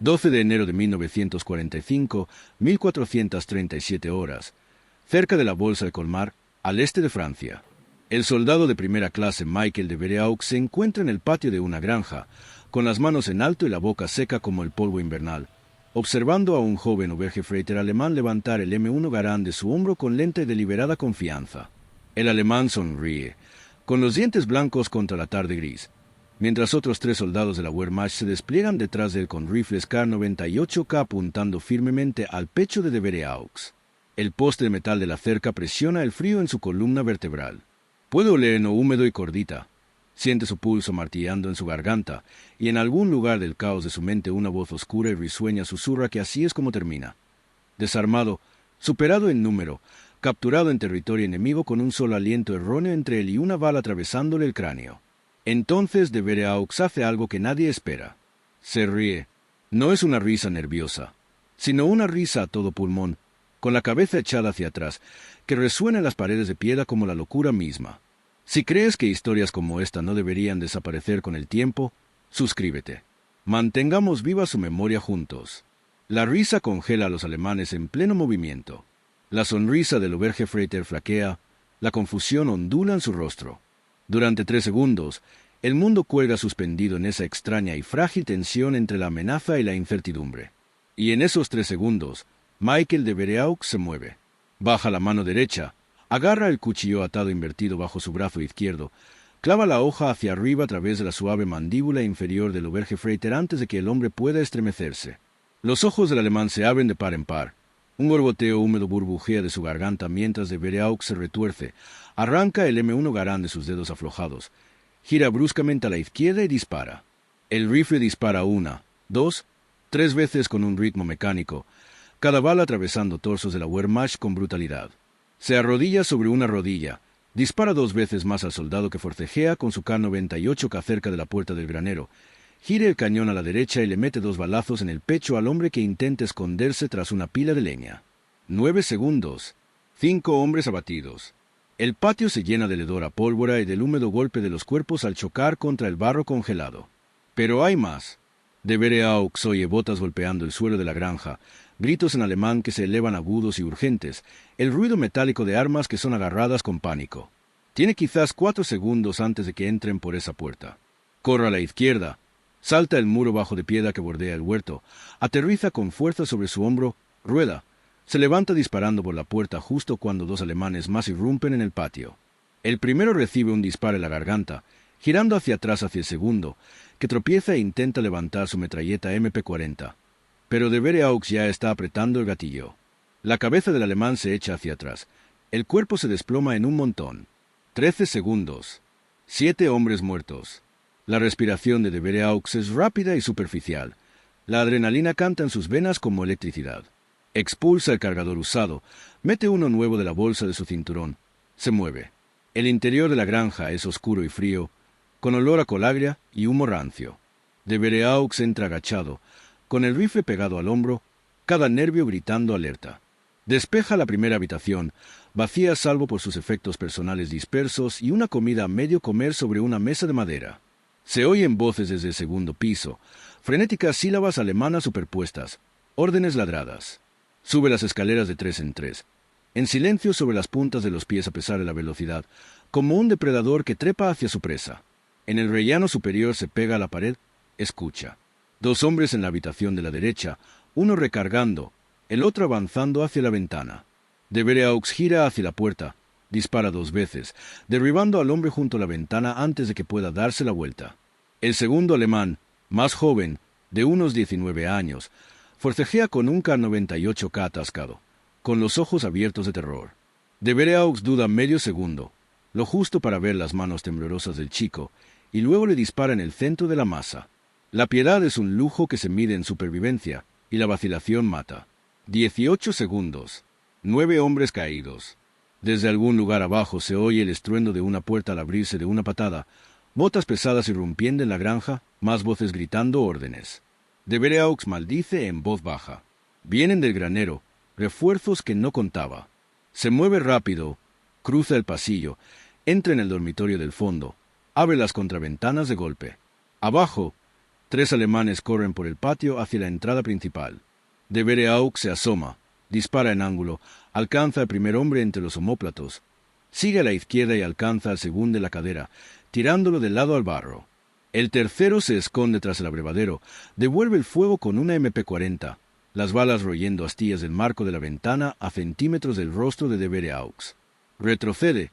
12 de enero de 1945, 1437 horas, cerca de la Bolsa de Colmar, al este de Francia. El soldado de primera clase Michael de Vereaux se encuentra en el patio de una granja, con las manos en alto y la boca seca como el polvo invernal, observando a un joven Obergefreiter alemán levantar el M1 Garand de su hombro con lenta y deliberada confianza. El alemán sonríe, con los dientes blancos contra la tarde gris, mientras otros 3 soldados de la Wehrmacht se despliegan detrás de él con rifles K98K apuntando firmemente al pecho de Vereaux. El poste de metal de la cerca presiona el frío en su columna vertebral. Puede olerlo húmedo y cordita. Siente su pulso martilleando en su garganta, y en algún lugar del caos de su mente una voz oscura y risueña susurra que así es como termina. Desarmado, superado en número, capturado en territorio enemigo con un solo aliento erróneo entre él y una bala atravesándole el cráneo. Entonces de Vereaux hace algo que nadie espera. Se ríe. No es una risa nerviosa, sino una risa a todo pulmón, con la cabeza echada hacia atrás, que resuena en las paredes de piedra como la locura misma. Si crees que historias como esta no deberían desaparecer con el tiempo, suscríbete. Mantengamos viva su memoria juntos. La risa congela a los alemanes en pleno movimiento. La sonrisa del Obergefreiter flaquea, la confusión ondula en su rostro. Durante 3 segundos, el mundo cuelga suspendido en esa extraña y frágil tensión entre la amenaza y la incertidumbre. Y en esos 3 segundos, Michael de Vereaux se mueve. Baja la mano derecha, agarra el cuchillo atado invertido bajo su brazo izquierdo, clava la hoja hacia arriba a través de la suave mandíbula inferior del Obergefreiter antes de que el hombre pueda estremecerse. Los ojos del alemán se abren de par en par. Un gorboteo húmedo burbujea de su garganta mientras de Vereaux se retuerce, arranca el M1 Garand de sus dedos aflojados, gira bruscamente a la izquierda y dispara. El rifle dispara 1, 2, 3 veces con un ritmo mecánico, cada bala atravesando torsos de la Wehrmacht con brutalidad. Se arrodilla sobre una rodilla, dispara 2 veces más al soldado que forcejea con su K98K cerca de la puerta del granero, gira el cañón a la derecha y le mete 2 balazos en el pecho al hombre que intenta esconderse tras una pila de leña. 9 segundos. 5 hombres abatidos. El patio se llena del hedor a pólvora y del húmedo golpe de los cuerpos al chocar contra el barro congelado. Pero hay más. De Vereaux oye botas golpeando el suelo de la granja, gritos en alemán que se elevan agudos y urgentes, el ruido metálico de armas que son agarradas con pánico. Tiene quizás 4 segundos antes de que entren por esa puerta. Corre a la izquierda, salta el muro bajo de piedra que bordea el huerto, aterriza con fuerza sobre su hombro, rueda, se levanta disparando por la puerta justo cuando 2 alemanes más irrumpen en el patio. El primero recibe un disparo en la garganta, girando hacia atrás hacia el segundo, que tropieza e intenta levantar su metralleta MP40. Pero de Vereaux ya está apretando el gatillo. La cabeza del alemán se echa hacia atrás. El cuerpo se desploma en un montón. 13 segundos. 7 hombres muertos. La respiración de Vereaux es rápida y superficial. La adrenalina canta en sus venas como electricidad. Expulsa el cargador usado, mete uno nuevo de la bolsa de su cinturón. Se mueve. El interior de la granja es oscuro y frío, con olor a colagria y humo rancio. De Vereaux entra agachado, con el rifle pegado al hombro, cada nervio gritando alerta. Despeja la primera habitación, vacía salvo por sus efectos personales dispersos y una comida a medio comer sobre una mesa de madera. Se oyen voces desde el segundo piso, frenéticas sílabas alemanas superpuestas, órdenes ladradas. Sube las escaleras de 3 en 3, en silencio sobre las puntas de los pies a pesar de la velocidad, como un depredador que trepa hacia su presa. En el rellano superior se pega a la pared, escucha. 2 hombres en la habitación de la derecha, uno recargando, el otro avanzando hacia la ventana. De Vereaux gira hacia la puerta, dispara 2 veces, derribando al hombre junto a la ventana antes de que pueda darse la vuelta. El segundo alemán, más joven, de unos 19 años, forcejea con un K98K atascado, con los ojos abiertos de terror. De Vereaux duda medio segundo, lo justo para ver las manos temblorosas del chico, y luego le dispara en el centro de la masa. La piedad es un lujo que se mide en supervivencia, y la vacilación mata. 18 segundos. 9 hombres caídos. Desde algún lugar abajo se oye el estruendo de una puerta al abrirse de una patada, botas pesadas irrumpiendo en la granja, más voces gritando órdenes. De Vereaux maldice en voz baja. Vienen del granero, refuerzos que no contaba. Se mueve rápido, cruza el pasillo, entra en el dormitorio del fondo, abre las contraventanas de golpe. Abajo, 3 alemanes corren por el patio hacia la entrada principal. De Vereaux se asoma, dispara en ángulo, alcanza al primer hombre entre los omóplatos, sigue a la izquierda y alcanza al segundo en la cadera, tirándolo del lado al barro. El tercero se esconde tras el abrevadero, devuelve el fuego con una MP-40, las balas royendo astillas del marco de la ventana a centímetros del rostro de Vereaux. Retrocede,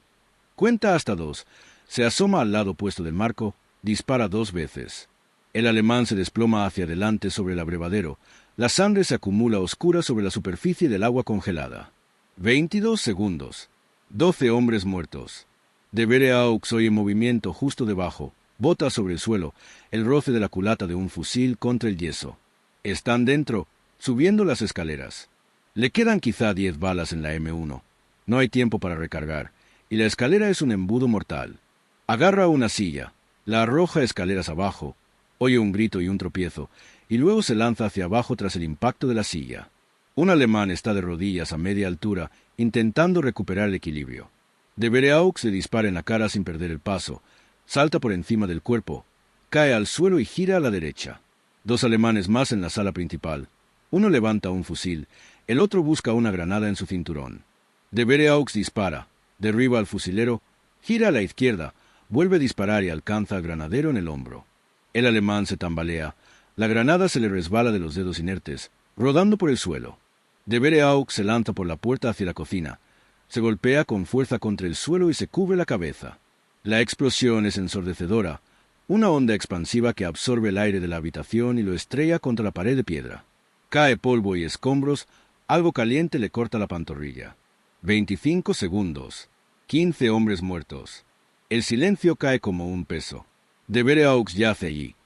cuenta hasta 2, se asoma al lado opuesto del marco, dispara 2 veces. El alemán se desploma hacia adelante sobre el abrevadero, la sangre se acumula oscura sobre la superficie del agua congelada. 22 segundos. 12 hombres muertos. De Vereaux oye movimiento justo debajo, bota sobre el suelo, el roce de la culata de un fusil contra el yeso. Están dentro, subiendo las escaleras. Le quedan quizá 10 balas en la M1. No hay tiempo para recargar, y la escalera es un embudo mortal. Agarra una silla, la arroja escaleras abajo, oye un grito y un tropiezo, y luego se lanza hacia abajo tras el impacto de la silla. Un alemán está de rodillas a media altura, intentando recuperar el equilibrio. De Vereaux se dispara en la cara sin perder el paso, salta por encima del cuerpo, cae al suelo y gira a la derecha. 2 alemanes más en la sala principal. Uno levanta un fusil, el otro busca una granada en su cinturón. De Vereaux dispara, derriba al fusilero, gira a la izquierda, vuelve a disparar y alcanza al granadero en el hombro. El alemán se tambalea, la granada se le resbala de los dedos inertes, rodando por el suelo. De Vereaux se lanza por la puerta hacia la cocina, se golpea con fuerza contra el suelo y se cubre la cabeza. La explosión es ensordecedora, una onda expansiva que absorbe el aire de la habitación y lo estrella contra la pared de piedra. Cae polvo y escombros, algo caliente le corta la pantorrilla. 25 segundos. 15 hombres muertos. El silencio cae como un peso. De Vereaux yace allí,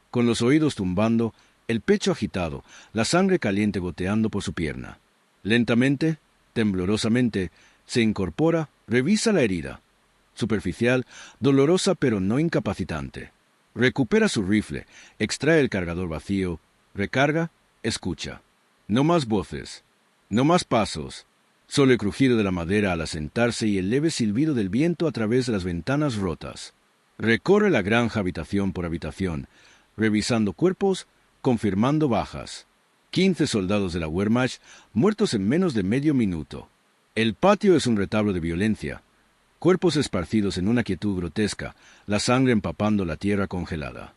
con los oídos tumbando, el pecho agitado, la sangre caliente goteando por su pierna. Lentamente, temblorosamente, se incorpora, revisa la herida. Superficial, dolorosa pero no incapacitante. Recupera su rifle, extrae el cargador vacío, recarga, escucha. No más voces, no más pasos, solo el crujido de la madera al asentarse y el leve silbido del viento a través de las ventanas rotas. Recorre la granja habitación por habitación, revisando cuerpos, confirmando bajas. 15 soldados de la Wehrmacht muertos en menos de medio minuto. El patio es un retablo de violencia. Cuerpos esparcidos en una quietud grotesca, la sangre empapando la tierra congelada.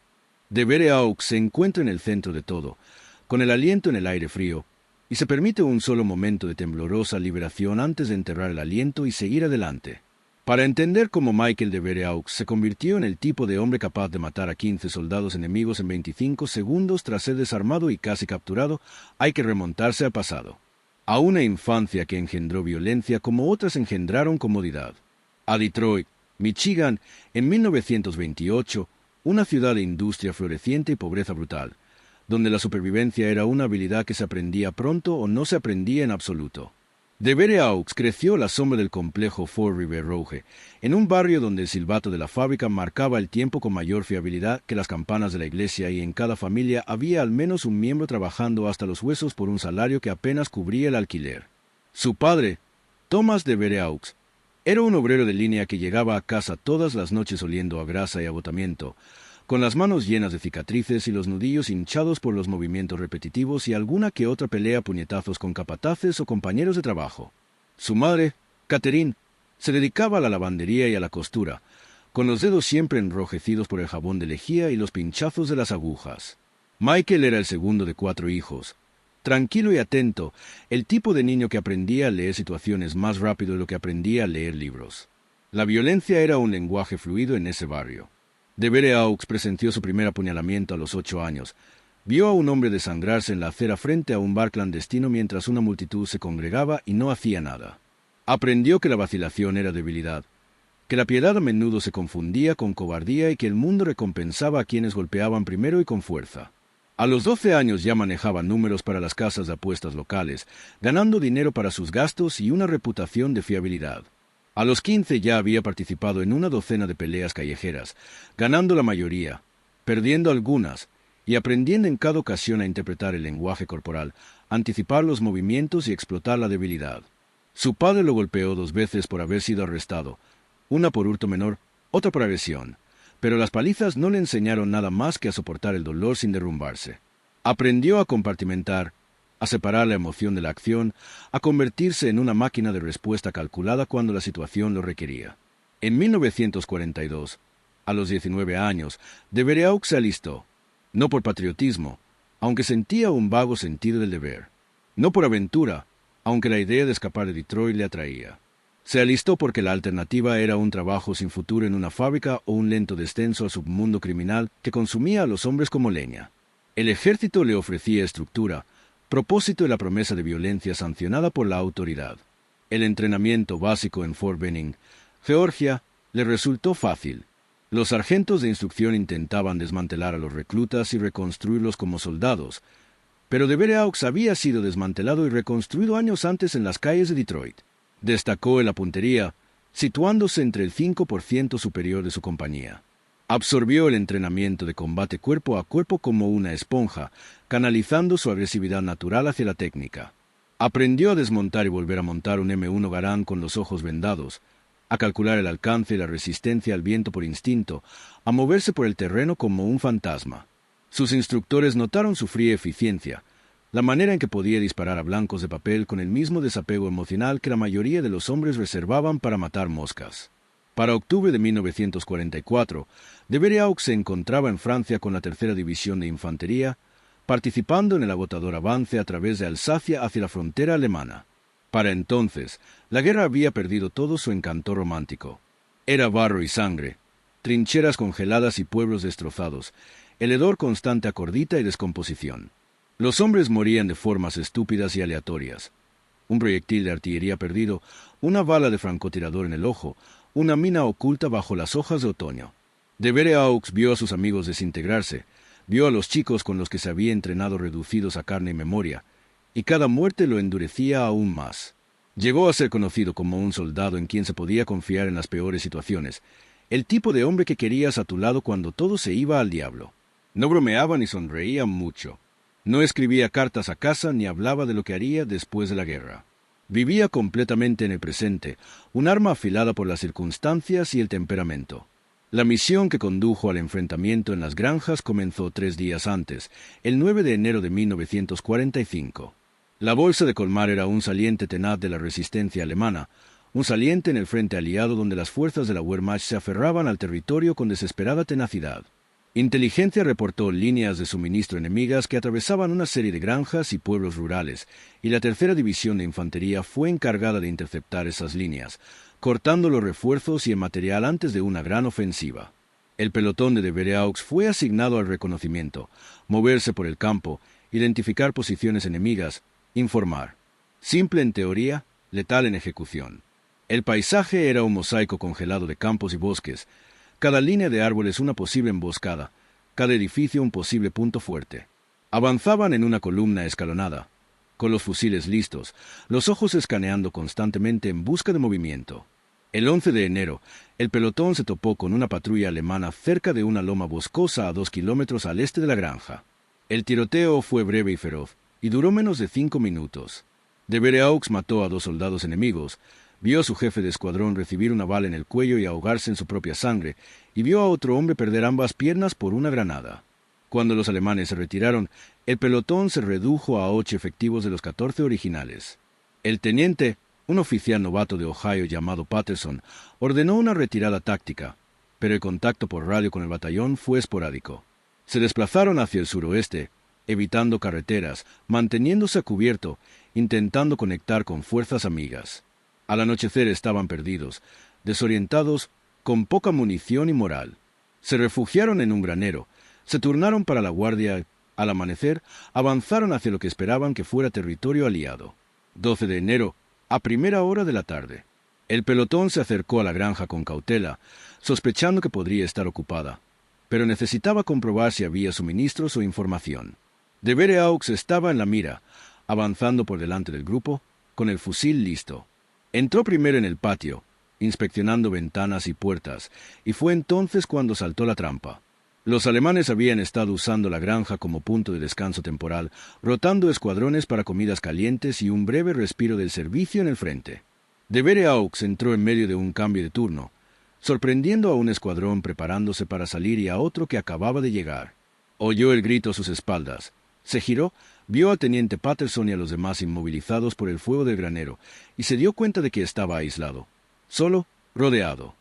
De Vereaux se encuentra en el centro de todo, con el aliento en el aire frío, y se permite un solo momento de temblorosa liberación antes de enterrar el aliento y seguir adelante. Para entender cómo Michael de Vereaux se convirtió en el tipo de hombre capaz de matar a 15 soldados enemigos en 25 segundos tras ser desarmado y casi capturado, hay que remontarse al pasado. A una infancia que engendró violencia como otras engendraron comodidad. A Detroit, Michigan, en 1928, una ciudad de industria floreciente y pobreza brutal, donde la supervivencia era una habilidad que se aprendía pronto o no se aprendía en absoluto. De Vereaux creció a la sombra del complejo Fort River Rouge, en un barrio donde el silbato de la fábrica marcaba el tiempo con mayor fiabilidad que las campanas de la iglesia y en cada familia había al menos un miembro trabajando hasta los huesos por un salario que apenas cubría el alquiler. Su padre, Thomas de Vereaux, era un obrero de línea que llegaba a casa todas las noches oliendo a grasa y agotamiento, con las manos llenas de cicatrices y los nudillos hinchados por los movimientos repetitivos y alguna que otra pelea a puñetazos con capataces o compañeros de trabajo. Su madre, Catherine, se dedicaba a la lavandería y a la costura, con los dedos siempre enrojecidos por el jabón de lejía y los pinchazos de las agujas. Michael era el segundo de 4 hijos. Tranquilo y atento, el tipo de niño que aprendía a leer situaciones más rápido de lo que aprendía a leer libros. La violencia era un lenguaje fluido en ese barrio. De Vereaux presenció su primer apuñalamiento a los 8 años. Vio a un hombre desangrarse en la acera frente a un bar clandestino mientras una multitud se congregaba y no hacía nada. Aprendió que la vacilación era debilidad, que la piedad a menudo se confundía con cobardía y que el mundo recompensaba a quienes golpeaban primero y con fuerza. A los 12 años ya manejaba números para las casas de apuestas locales, ganando dinero para sus gastos y una reputación de fiabilidad. A los 15 ya había participado en una docena de peleas callejeras, ganando la mayoría, perdiendo algunas, y aprendiendo en cada ocasión a interpretar el lenguaje corporal, anticipar los movimientos y explotar la debilidad. Su padre lo golpeó 2 veces por haber sido arrestado, una por hurto menor, otra por agresión, Pero las palizas no le enseñaron nada más que a soportar el dolor sin derrumbarse. Aprendió a compartimentar, a separar la emoción de la acción, a convertirse en una máquina de respuesta calculada cuando la situación lo requería. En 1942, a los 19 años, de Vere-Aux se alistó, no por patriotismo, aunque sentía un vago sentido del deber, no por aventura, aunque la idea de escapar de Detroit le atraía. Se alistó porque la alternativa era un trabajo sin futuro en una fábrica o un lento descenso al submundo criminal que consumía a los hombres como leña. El ejército le ofrecía estructura, propósito y la promesa de violencia sancionada por la autoridad. El entrenamiento básico en Fort Benning, Georgia, le resultó fácil. Los sargentos de instrucción intentaban desmantelar a los reclutas y reconstruirlos como soldados, pero de Vere-Aux había sido desmantelado y reconstruido años antes en las calles de Detroit. Destacó en la puntería, situándose entre el 5% superior de su compañía. Absorbió el entrenamiento de combate cuerpo a cuerpo como una esponja, canalizando su agresividad natural hacia la técnica. Aprendió a desmontar y volver a montar un M1 Garand con los ojos vendados, a calcular el alcance y la resistencia al viento por instinto, a moverse por el terreno como un fantasma. Sus instructores notaron su fría eficiencia, la manera en que podía disparar a blancos de papel con el mismo desapego emocional que la mayoría de los hombres reservaban para matar moscas. Para octubre de 1944, de Vere-Aux se encontraba en Francia con la tercera división de infantería, participando en el agotador avance a través de Alsacia hacia la frontera alemana. Para entonces, la guerra había perdido todo su encanto romántico. Era barro y sangre, trincheras congeladas y pueblos destrozados, el hedor constante a cordita y descomposición. Los hombres morían de formas estúpidas y aleatorias. Un proyectil de artillería perdido, una bala de francotirador en el ojo, una mina oculta bajo las hojas de otoño. De Vere-Aux vio a sus amigos desintegrarse, vio a los chicos con los que se había entrenado reducidos a carne y memoria, y cada muerte lo endurecía aún más. Llegó a ser conocido como un soldado en quien se podía confiar en las peores situaciones, el tipo de hombre que querías a tu lado cuando todo se iba al diablo. No bromeaba ni sonreía mucho. No escribía cartas a casa ni hablaba de lo que haría después de la guerra. Vivía completamente en el presente, un arma afilada por las circunstancias y el temperamento. La misión que condujo al enfrentamiento en las granjas comenzó 3 días antes, el 9 de enero de 1945. La bolsa de Colmar era un saliente tenaz de la resistencia alemana, un saliente en el frente aliado donde las fuerzas de la Wehrmacht se aferraban al territorio con desesperada tenacidad. Inteligencia reportó líneas de suministro enemigas que atravesaban una serie de granjas y pueblos rurales, y la tercera división de infantería fue encargada de interceptar esas líneas, cortando los refuerzos y el material antes de una gran ofensiva. El pelotón de Vere-Aux fue asignado al reconocimiento, moverse por el campo, identificar posiciones enemigas, informar. Simple en teoría, letal en ejecución. El paisaje era un mosaico congelado de campos y bosques, cada línea de árboles una posible emboscada, cada edificio un posible punto fuerte. Avanzaban en una columna escalonada, con los fusiles listos, los ojos escaneando constantemente en busca de movimiento. El 11 de enero, el pelotón se topó con una patrulla alemana cerca de una loma boscosa a 2 kilómetros al este de la granja. El tiroteo fue breve y feroz, y duró menos de 5 minutos. De Vere-Aux mató a 2 soldados enemigos, vio a su jefe de escuadrón recibir una bala en el cuello y ahogarse en su propia sangre, y vio a otro hombre perder ambas piernas por una granada. Cuando los alemanes se retiraron, el pelotón se redujo a 8 efectivos de los 14 originales. El teniente, un oficial novato de Ohio llamado Patterson, ordenó una retirada táctica, pero el contacto por radio con el batallón fue esporádico. Se desplazaron hacia el suroeste, evitando carreteras, manteniéndose a cubierto, intentando conectar con fuerzas amigas. Al anochecer estaban perdidos, desorientados, con poca munición y moral. Se refugiaron en un granero, se turnaron para la guardia. Al amanecer, avanzaron hacia lo que esperaban que fuera territorio aliado. 12 de enero, a primera hora de la tarde. El pelotón se acercó a la granja con cautela, sospechando que podría estar ocupada, pero necesitaba comprobar si había suministros o información. De Vere-Aux estaba en la mira, avanzando por delante del grupo, con el fusil listo. Entró primero en el patio, inspeccionando ventanas y puertas, y fue entonces cuando saltó la trampa. Los alemanes habían estado usando la granja como punto de descanso temporal, rotando escuadrones para comidas calientes y un breve respiro del servicio en el frente. De Vere-Aux entró en medio de un cambio de turno. sorprendiendo a un escuadrón preparándose para salir y a otro que acababa de llegar. Oyó el grito a sus espaldas. Se giró, vio al teniente Patterson y a los demás inmovilizados por el fuego del granero, y se dio cuenta de que estaba aislado, solo, rodeado.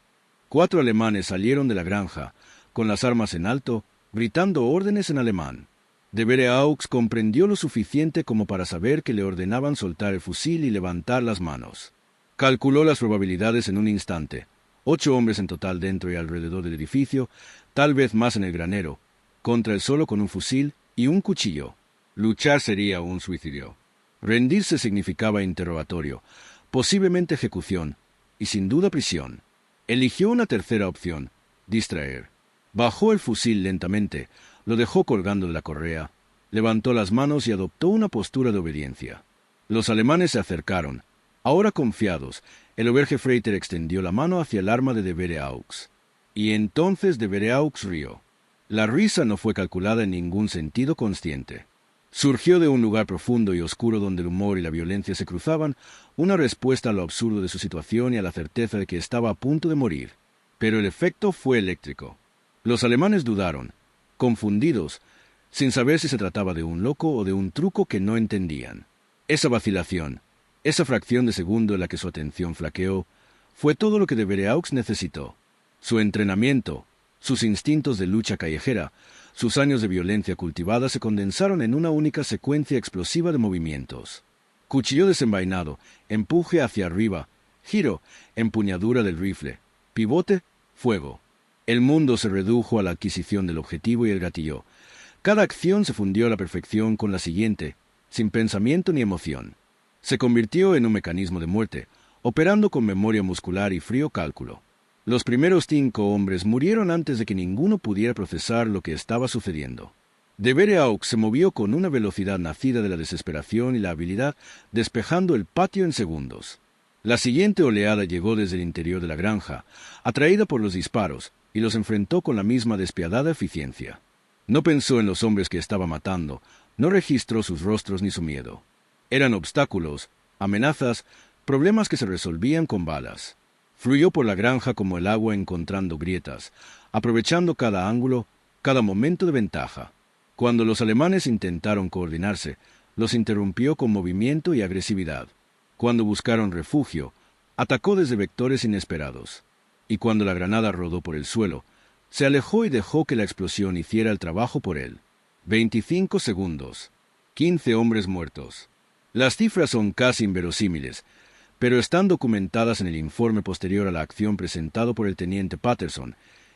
4 alemanes salieron de la granja, con las armas en alto, gritando órdenes en alemán. De Vereaux comprendió lo suficiente como para saber que le ordenaban soltar el fusil y levantar las manos. Calculó las probabilidades en un instante. 8 hombres en total dentro y alrededor del edificio, tal vez más en el granero, contra él solo con un fusil y un cuchillo. Luchar sería un suicidio. Rendirse significaba interrogatorio, posiblemente ejecución, y sin duda prisión. Eligió una tercera opción, distraer. Bajó el fusil lentamente, lo dejó colgando de la correa, levantó las manos y adoptó una postura de obediencia. Los alemanes se acercaron. Ahora confiados, el Obergefreiter extendió la mano hacia el arma de Vereaux. Y entonces de Vereaux rió. La risa no fue calculada en ningún sentido consciente. Surgió de un lugar profundo y oscuro donde el humor y la violencia se cruzaban, una respuesta a lo absurdo de su situación y a la certeza de que estaba a punto de morir. Pero el efecto fue eléctrico. Los alemanes dudaron, confundidos, sin saber si se trataba de un loco o de un truco que no entendían. Esa vacilación, esa fracción de segundo en la que su atención flaqueó, fue todo lo que de Vereaux necesitó. Su entrenamiento, sus instintos de lucha callejera, sus años de violencia cultivada se condensaron en una única secuencia explosiva de movimientos. Cuchillo desenvainado, empuje hacia arriba, giro, empuñadura del rifle, pivote, fuego. El mundo se redujo a la adquisición del objetivo y el gatillo. Cada acción se fundió a la perfección con la siguiente, sin pensamiento ni emoción. Se convirtió en un mecanismo de muerte, operando con memoria muscular y frío cálculo. Los primeros 5 hombres murieron antes de que ninguno pudiera procesar lo que estaba sucediendo. De Vereaux se movió con una velocidad nacida de la desesperación y la habilidad, despejando el patio en segundos. La siguiente oleada llegó desde el interior de la granja, atraída por los disparos, y los enfrentó con la misma despiadada eficiencia. No pensó en los hombres que estaba matando, no registró sus rostros ni su miedo. Eran obstáculos, amenazas, problemas que se resolvían con balas. Fluyó por la granja como el agua encontrando grietas, aprovechando cada ángulo, cada momento de ventaja. Cuando los alemanes intentaron coordinarse, los interrumpió con movimiento y agresividad. Cuando buscaron refugio, atacó desde vectores inesperados. Y cuando la granada rodó por el suelo, se alejó y dejó que la explosión hiciera el trabajo por él. 25 segundos. 15 hombres muertos. Las cifras son casi inverosímiles, pero están documentadas en el informe posterior a la acción presentado por el teniente Patterson,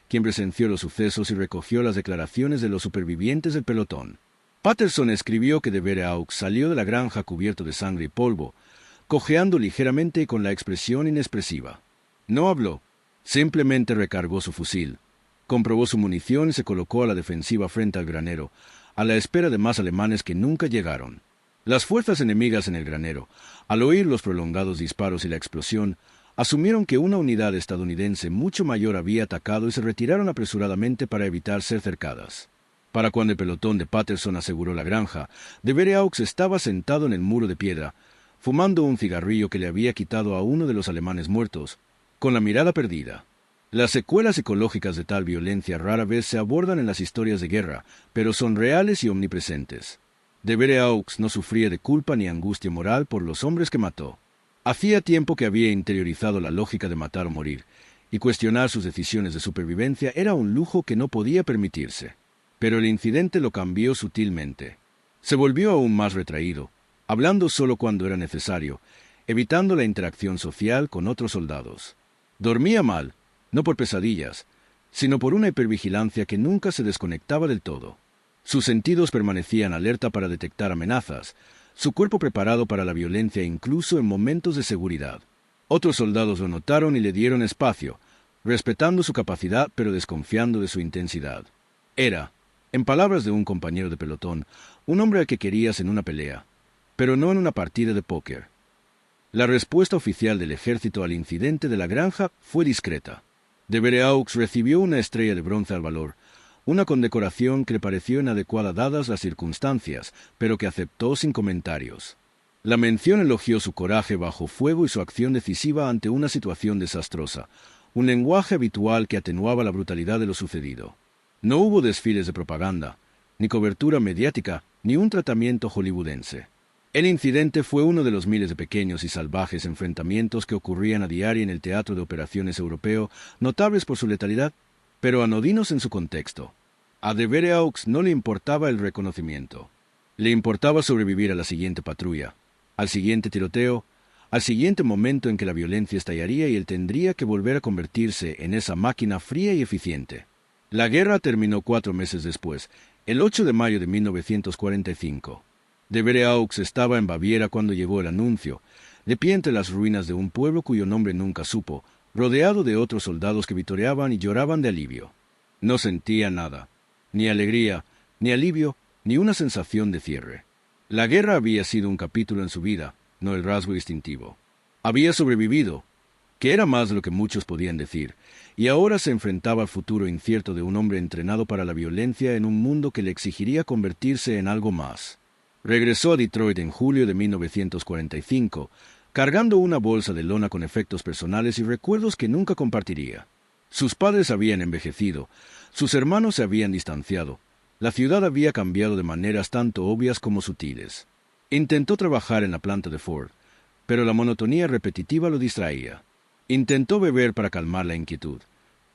quien presenció los sucesos y recogió las declaraciones de los supervivientes del pelotón. Patterson escribió que de Vereaux salió de la granja cubierto de sangre y polvo, cojeando ligeramente y con la expresión inexpresiva. No habló, simplemente recargó su fusil, comprobó su munición y se colocó a la defensiva frente al granero, a la espera de más alemanes que nunca llegaron. Las fuerzas enemigas en el granero, al oír los prolongados disparos y la explosión, asumieron que una unidad estadounidense mucho mayor había atacado y se retiraron apresuradamente para evitar ser cercadas. Para cuando el pelotón de Patterson aseguró la granja, de Vereaux estaba sentado en el muro de piedra, fumando un cigarrillo que le había quitado a uno de los alemanes muertos, con la mirada perdida. Las secuelas psicológicas de tal violencia rara vez se abordan en las historias de guerra, pero son reales y omnipresentes. De Vereaux no sufría de culpa ni angustia moral por los hombres que mató. Hacía tiempo que había interiorizado la lógica de matar o morir, y cuestionar sus decisiones de supervivencia era un lujo que no podía permitirse. Pero el incidente lo cambió sutilmente. Se volvió aún más retraído, hablando solo cuando era necesario, evitando la interacción social con otros soldados. Dormía mal, no por pesadillas, sino por una hipervigilancia que nunca se desconectaba del todo. Sus sentidos permanecían alerta para detectar amenazas, su cuerpo preparado para la violencia incluso en momentos de seguridad. Otros soldados lo notaron y le dieron espacio, respetando su capacidad pero desconfiando de su intensidad. Era, en palabras de un compañero de pelotón, un hombre al que querías en una pelea, pero no en una partida de póker. La respuesta oficial del ejército al incidente de la granja fue discreta. De Vereaux recibió una estrella de bronce al valor, una condecoración que le pareció inadecuada dadas las circunstancias, pero que aceptó sin comentarios. La mención elogió su coraje bajo fuego y su acción decisiva ante una situación desastrosa, un lenguaje habitual que atenuaba la brutalidad de lo sucedido. No hubo desfiles de propaganda, ni cobertura mediática, ni un tratamiento hollywoodense. El incidente fue uno de los miles de pequeños y salvajes enfrentamientos que ocurrían a diario en el teatro de operaciones europeo, notables por su letalidad, pero anodinos en su contexto. A de Vere-Aux no le importaba el reconocimiento. Le importaba sobrevivir a la siguiente patrulla, al siguiente tiroteo, al siguiente momento en que la violencia estallaría y él tendría que volver a convertirse en esa máquina fría y eficiente. La guerra terminó 4 meses después, el 8 de mayo de 1945. De Vere-Aux estaba en Baviera cuando llegó el anuncio, de pie entre las ruinas de un pueblo cuyo nombre nunca supo, rodeado de otros soldados que vitoreaban y lloraban de alivio. No sentía nada, ni alegría, ni alivio, ni una sensación de cierre. La guerra había sido un capítulo en su vida, no el rasgo distintivo. Había sobrevivido, que era más de lo que muchos podían decir, y ahora se enfrentaba al futuro incierto de un hombre entrenado para la violencia en un mundo que le exigiría convertirse en algo más. Regresó a Detroit en julio de 1945, cargando una bolsa de lona con efectos personales y recuerdos que nunca compartiría. Sus padres habían envejecido, sus hermanos se habían distanciado, la ciudad había cambiado de maneras tanto obvias como sutiles. Intentó trabajar en la planta de Ford, pero la monotonía repetitiva lo distraía. Intentó beber para calmar la inquietud,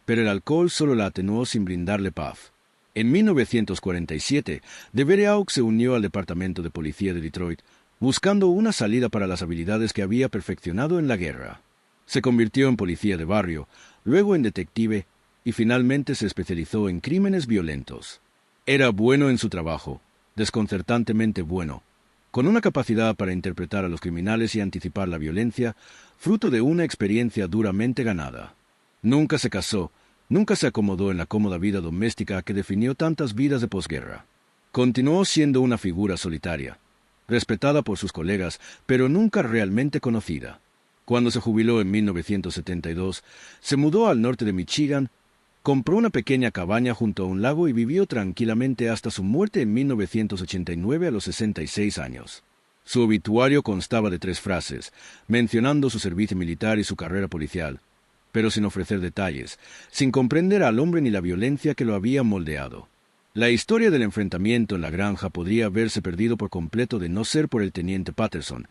pero el alcohol solo la atenuó sin brindarle paz. En 1947, de Vere-Aux se unió al Departamento de Policía de Detroit, buscando una salida para las habilidades que había perfeccionado en la guerra. Se convirtió en policía de barrio, luego en detective, y finalmente se especializó en crímenes violentos. Era bueno en su trabajo, desconcertantemente bueno, con una capacidad para interpretar a los criminales y anticipar la violencia, fruto de una experiencia duramente ganada. Nunca se casó, nunca se acomodó en la cómoda vida doméstica que definió tantas vidas de posguerra. Continuó siendo una figura solitaria, respetada por sus colegas, pero nunca realmente conocida. Cuando se jubiló en 1972, se mudó al norte de Michigan, compró una pequeña cabaña junto a un lago y vivió tranquilamente hasta su muerte en 1989 a los 66 años. Su obituario constaba de 3 frases, mencionando su servicio militar y su carrera policial, pero sin ofrecer detalles, sin comprender al hombre ni la violencia que lo había moldeado. La historia del enfrentamiento en la granja podría haberse perdido por completo de no ser por el teniente Patterson,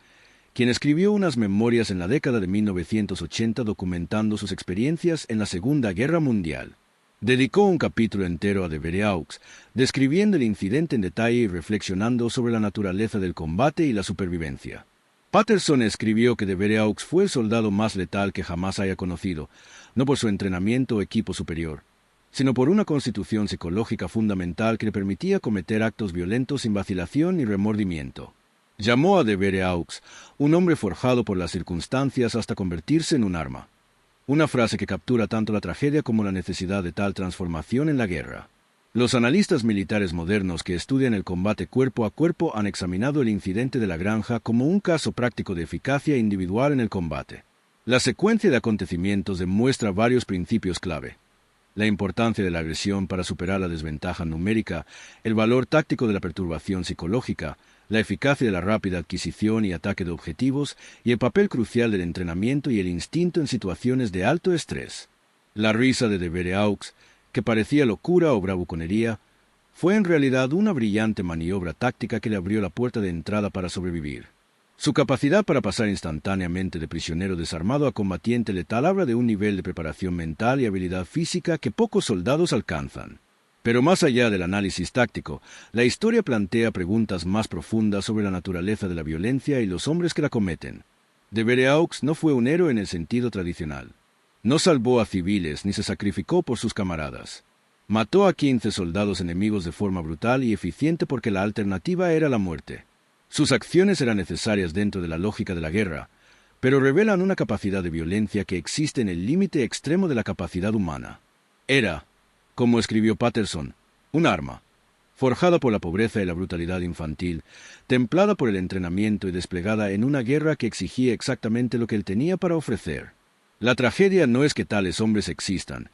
quien escribió unas memorias en la década de 1980 documentando sus experiencias en la Segunda Guerra Mundial. Dedicó un capítulo entero a de Vere-Aux, describiendo el incidente en detalle y reflexionando sobre la naturaleza del combate y la supervivencia. Patterson escribió que de Vere-Aux fue el soldado más letal que jamás haya conocido, no por su entrenamiento o equipo superior, sino por una constitución psicológica fundamental que le permitía cometer actos violentos sin vacilación ni remordimiento. Llamó a de Vere-Aux un hombre forjado por las circunstancias hasta convertirse en un arma. Una frase que captura tanto la tragedia como la necesidad de tal transformación en la guerra. Los analistas militares modernos que estudian el combate cuerpo a cuerpo han examinado el incidente de la granja como un caso práctico de eficacia individual en el combate. La secuencia de acontecimientos demuestra varios principios clave: la importancia de la agresión para superar la desventaja numérica, el valor táctico de la perturbación psicológica, la eficacia de la rápida adquisición y ataque de objetivos y el papel crucial del entrenamiento y el instinto en situaciones de alto estrés. La risa de Vere-Aux, que parecía locura o bravuconería, fue en realidad una brillante maniobra táctica que le abrió la puerta de entrada para sobrevivir. Su capacidad para pasar instantáneamente de prisionero desarmado a combatiente letal habla de un nivel de preparación mental y habilidad física que pocos soldados alcanzan. Pero más allá del análisis táctico, la historia plantea preguntas más profundas sobre la naturaleza de la violencia y los hombres que la cometen. De Vere-Aux no fue un héroe en el sentido tradicional. No salvó a civiles ni se sacrificó por sus camaradas. Mató a 15 soldados enemigos de forma brutal y eficiente porque la alternativa era la muerte. Sus acciones eran necesarias dentro de la lógica de la guerra, pero revelan una capacidad de violencia que existe en el límite extremo de la capacidad humana. Era, como escribió Patterson, un arma, forjada por la pobreza y la brutalidad infantil, templada por el entrenamiento y desplegada en una guerra que exigía exactamente lo que él tenía para ofrecer. La tragedia no es que tales hombres existan,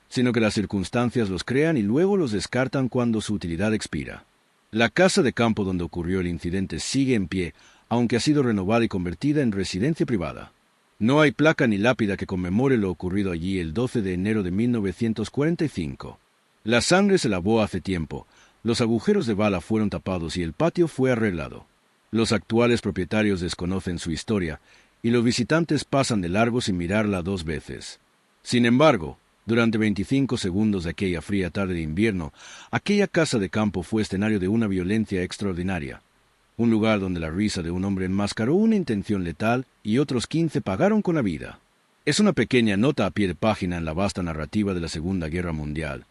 sino que las circunstancias los crean y luego los descartan cuando su utilidad expira. La casa de campo donde ocurrió el incidente sigue en pie, aunque ha sido renovada y convertida en residencia privada. No hay placa ni lápida que conmemore lo ocurrido allí el 12 de enero de 1945. La sangre se lavó hace tiempo, los agujeros de bala fueron tapados y el patio fue arreglado. Los actuales propietarios desconocen su historia, y los visitantes pasan de largo sin mirarla dos veces. Sin embargo, durante 25 segundos de aquella fría tarde de invierno, aquella casa de campo fue escenario de una violencia extraordinaria. Un lugar donde la risa de un hombre enmascaró una intención letal y otros 15 pagaron con la vida. Es una pequeña nota a pie de página en la vasta narrativa de la Segunda Guerra Mundial.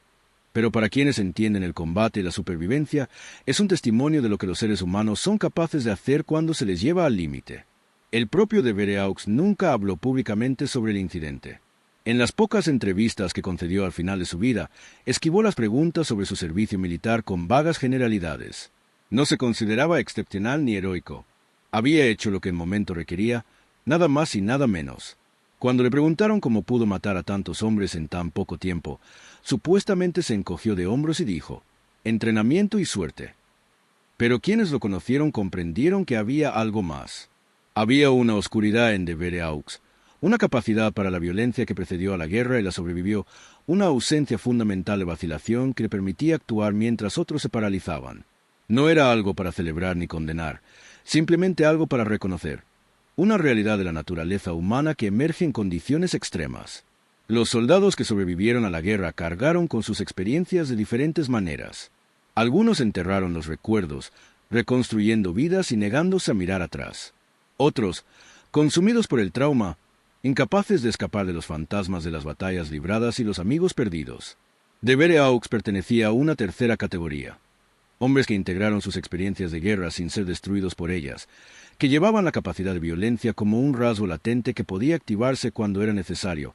Pero para quienes entienden el combate y la supervivencia, es un testimonio de lo que los seres humanos son capaces de hacer cuando se les lleva al límite. El propio de Vereaux nunca habló públicamente sobre el incidente. En las pocas entrevistas que concedió al final de su vida, esquivó las preguntas sobre su servicio militar con vagas generalidades. No se consideraba excepcional ni heroico. Había hecho lo que el momento requería, nada más y nada menos. Cuando le preguntaron cómo pudo matar a tantos hombres en tan poco tiempo, supuestamente se encogió de hombros y dijo: entrenamiento y suerte. Pero quienes lo conocieron comprendieron que había algo más. Había una oscuridad en de Vereaux, una capacidad para la violencia que precedió a la guerra y la sobrevivió, una ausencia fundamental de vacilación que le permitía actuar mientras otros se paralizaban. No era algo para celebrar ni condenar, simplemente algo para reconocer. Una realidad de la naturaleza humana que emerge en condiciones extremas. Los soldados que sobrevivieron a la guerra cargaron con sus experiencias de diferentes maneras. Algunos enterraron los recuerdos, reconstruyendo vidas y negándose a mirar atrás. Otros, consumidos por el trauma, incapaces de escapar de los fantasmas de las batallas libradas y los amigos perdidos. De Vereaux pertenecía a una tercera categoría. Hombres que integraron sus experiencias de guerra sin ser destruidos por ellas, que llevaban la capacidad de violencia como un rasgo latente que podía activarse cuando era necesario,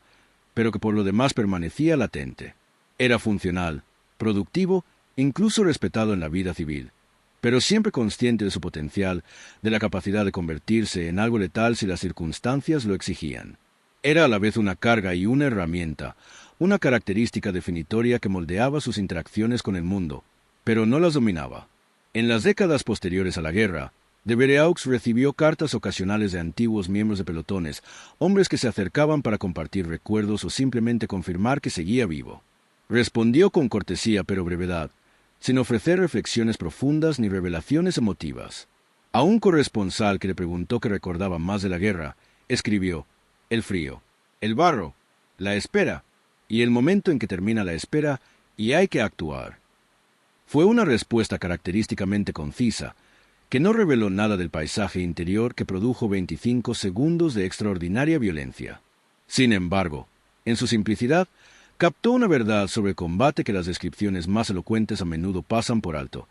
pero que por lo demás permanecía latente. Era funcional, productivo, incluso respetado en la vida civil, pero siempre consciente de su potencial, de la capacidad de convertirse en algo letal si las circunstancias lo exigían. Era a la vez una carga y una herramienta, una característica definitoria que moldeaba sus interacciones con el mundo, pero no las dominaba. En las décadas posteriores a la guerra, de Vereaux recibió cartas ocasionales de antiguos miembros de pelotones, hombres que se acercaban para compartir recuerdos o simplemente confirmar que seguía vivo. Respondió con cortesía pero brevedad, sin ofrecer reflexiones profundas ni revelaciones emotivas. A un corresponsal que le preguntó qué recordaba más de la guerra, escribió: el frío, el barro, la espera, y el momento en que termina la espera y hay que actuar. Fue una respuesta característicamente concisa, que no reveló nada del paisaje interior que produjo 25 segundos de extraordinaria violencia. Sin embargo, en su simplicidad, captó una verdad sobre el combate que las descripciones más elocuentes a menudo pasan por alto: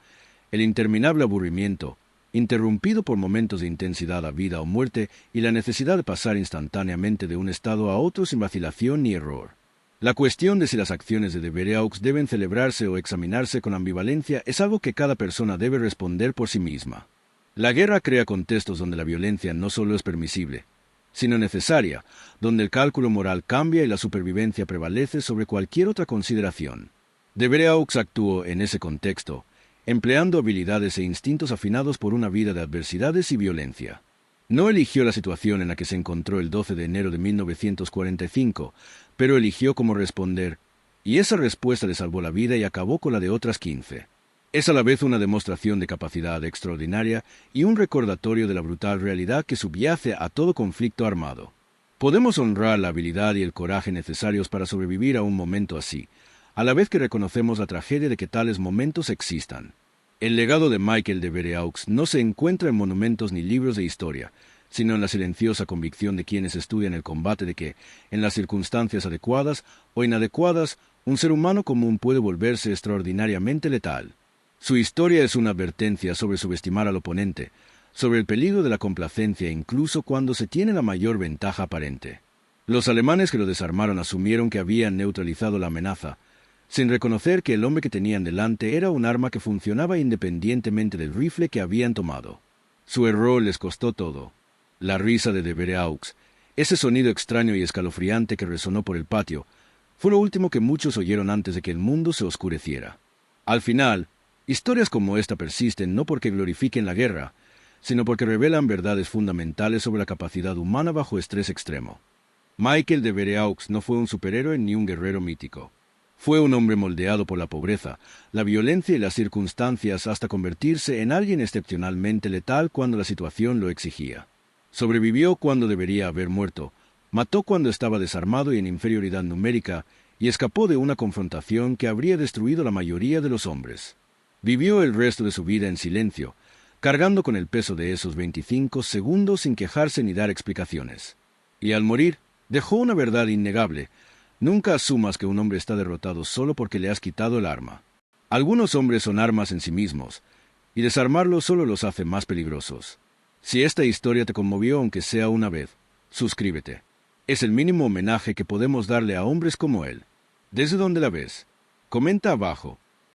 el interminable aburrimiento, interrumpido por momentos de intensidad a vida o muerte y la necesidad de pasar instantáneamente de un estado a otro sin vacilación ni error. La cuestión de si las acciones de Vereaux deben celebrarse o examinarse con ambivalencia es algo que cada persona debe responder por sí misma. La guerra crea contextos donde la violencia no solo es permisible, sino necesaria, donde el cálculo moral cambia y la supervivencia prevalece sobre cualquier otra consideración. De Vereaux actuó en ese contexto, empleando habilidades e instintos afinados por una vida de adversidades y violencia. No eligió la situación en la que se encontró el 12 de enero de 1945, pero eligió cómo responder, y esa respuesta le salvó la vida y acabó con la de otras 15. Es a la vez una demostración de capacidad extraordinaria y un recordatorio de la brutal realidad que subyace a todo conflicto armado. Podemos honrar la habilidad y el coraje necesarios para sobrevivir a un momento así, a la vez que reconocemos la tragedia de que tales momentos existan. El legado de Michael de Vereaux no se encuentra en monumentos ni libros de historia, sino en la silenciosa convicción de quienes estudian el combate de que, en las circunstancias adecuadas o inadecuadas, un ser humano común puede volverse extraordinariamente letal. Su historia es una advertencia sobre subestimar al oponente, sobre el peligro de la complacencia incluso cuando se tiene la mayor ventaja aparente. Los alemanes que lo desarmaron asumieron que habían neutralizado la amenaza, sin reconocer que el hombre que tenían delante era un arma que funcionaba independientemente del rifle que habían tomado. Su error les costó todo. La risa de Vereaux, ese sonido extraño y escalofriante que resonó por el patio, fue lo último que muchos oyeron antes de que el mundo se oscureciera. Al final, historias como esta persisten no porque glorifiquen la guerra, sino porque revelan verdades fundamentales sobre la capacidad humana bajo estrés extremo. Michael de Vereux no fue un superhéroe ni un guerrero mítico. Fue un hombre moldeado por la pobreza, la violencia y las circunstancias hasta convertirse en alguien excepcionalmente letal cuando la situación lo exigía. Sobrevivió cuando debería haber muerto, mató cuando estaba desarmado y en inferioridad numérica, y escapó de una confrontación que habría destruido la mayoría de los hombres. Vivió el resto de su vida en silencio, cargando con el peso de esos 25 segundos sin quejarse ni dar explicaciones. Y al morir, dejó una verdad innegable: nunca asumas que un hombre está derrotado solo porque le has quitado el arma. Algunos hombres son armas en sí mismos, y desarmarlos solo los hace más peligrosos. Si esta historia te conmovió aunque sea una vez, suscríbete. Es el mínimo homenaje que podemos darle a hombres como él. ¿Desde dónde la ves? Comenta abajo